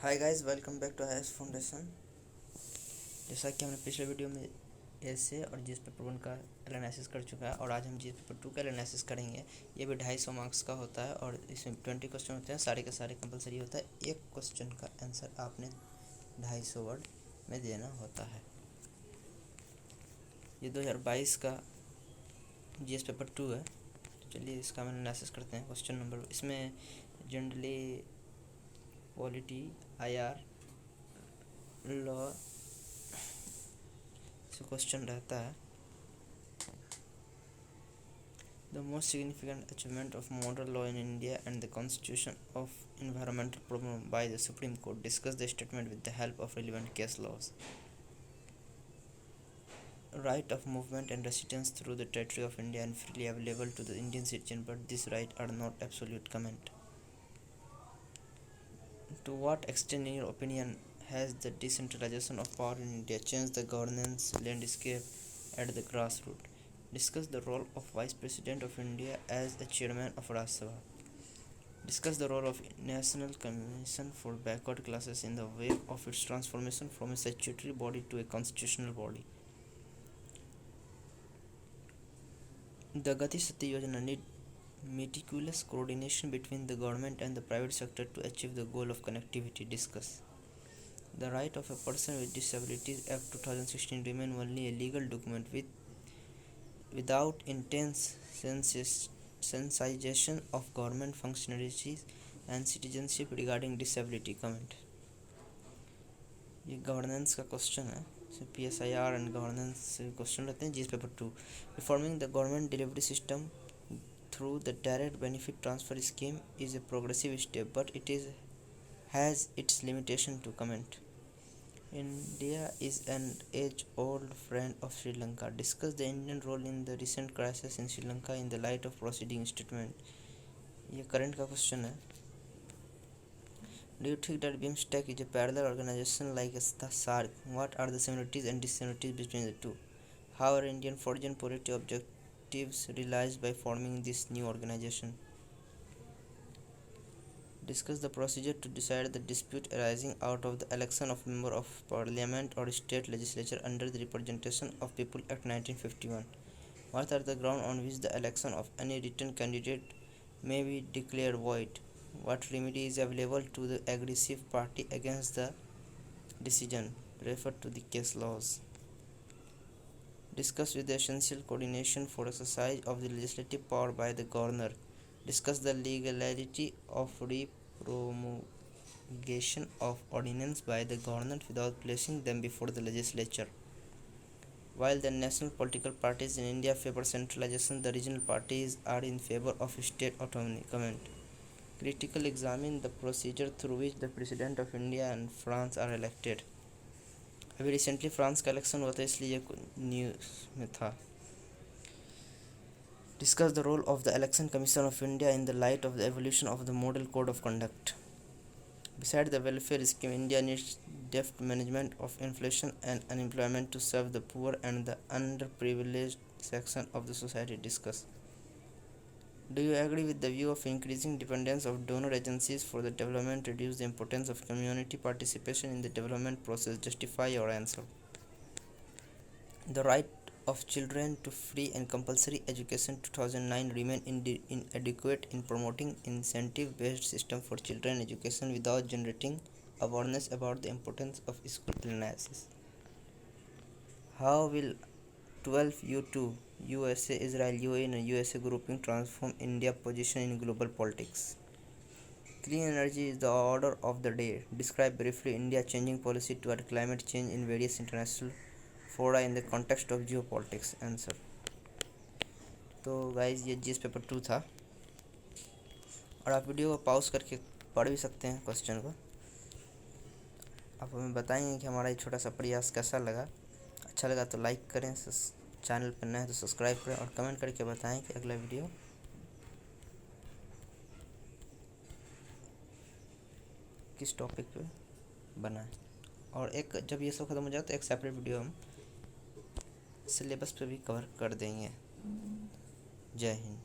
Hi guys, welcome back to highest foundation. जैसा कि हमने पिछले वीडियो में ऐसे और जीएस पेपर 1 का एनालिसिस कर चुका है और आज हम जीएस पेपर 2 का एनालिसिस करेंगे। ये भी 250 मार्क्स का होता है और इसमें 20 क्वेश्चन होते हैं, सारे के सारे कंपलसरी होता है। एक क्वेश्चन का आंसर आपने 250 वर्ड में देना होता है। ये 2022 का जीएस पेपर 2 है। तो चलिए इसका हम एनालिसिस करते हैं। क्वेश्चन नंबर इसमें जनरली पॉलिटी, IR, लॉ से क्वेश्चन रहता है। The most significant achievement of modern law in India and the constitution of environmental problem by the Supreme Court. Discuss the statement with the help of relevant case laws. Right of movement and residence through the territory of India and freely available to the Indian citizen, but these rights are not absolute. Comment. To what extent, in your opinion, has the decentralization of power in India changed the governance landscape at the grassroots? Discuss the role of Vice President of India as the Chairman of Rajya Sabha. Discuss the role of National Commission for Backward Classes in the wake of its transformation from a statutory body to a constitutional body. The Gati Shakti Yojana need meticulous coordination between the government and the private sector to achieve the goal of connectivity. Discuss. The Right of a Person with Disabilities Act 2016 remain only a legal document without intense sensitization of government functionaries and citizenship regarding disability. Comment. ये governance का question है। PSIR and governance question रहते हैं GS paper 2। Reforming the government delivery system through the direct benefit transfer scheme is a progressive step, but it has its limitation to. Comment. India is an age-old friend of Sri Lanka. Discuss the Indian role in the recent crisis in Sri Lanka in the light of preceding statement. ये current का question है। Do you think that BIMSTEC is a parallel organization like the SARC? What are the similarities and dissimilarities between the two? How are Indian foreign policy objectives realized by forming this new organization? Discuss the procedure to decide the dispute arising out of the election of member of parliament or state legislature under the Representation of People Act 1951. What are the grounds on which the election of any written candidate may be declared void? What remedy is available to the aggressive party against the decision? Refer to the case laws. Discuss with the essential coordination for exercise of the legislative power by the governor. Discuss the legality of promulgation of ordinance by the government without placing them before the legislature. While the national political parties in India favor centralization, the regional parties are in favor of state autonomy. Comment. Critically examine the procedure through which the President of India and France are elected. अभी recently France का election हुआ था, इसलिए news में था। Discuss the role of the Election Commission of India in the light of the evolution of the Model Code of Conduct. Besides the welfare scheme, India needs deft management of inflation and unemployment to serve the poor and the underprivileged section of the society. Discuss. Do you agree with the view of increasing dependence of donor agencies for the development reduce the importance of community participation in the development process? Justify your answer. The right of children to free and compulsory education 2009 remain inadequate in promoting incentive-based system for children education without generating awareness about the importance of school cleanliness. How will 12U2 USA, Israel, UAE and USA grouping transform India's position in global politics? Clean energy is the order of the day. Describe briefly India's changing policy toward climate change in various international fora in the context of geopolitics. Answer. तो guys ये GS paper 2 था और आप video को pause करके पढ़ भी सकते हैं क्वेश्चन को। आप हमें बताएंगे कि हमारा ये छोटा सा प्रयास कैसा लगा। अच्छा लगा तो लाइक करें, चैनल पर नए हैं तो सब्सक्राइब करें और कमेंट करके बताएं कि अगला वीडियो किस टॉपिक पे बनाएं। और एक जब ये सब खत्म हो जाए तो एक सेपरेट वीडियो हम सिलेबस पे भी कवर कर देंगे। जय हिंद।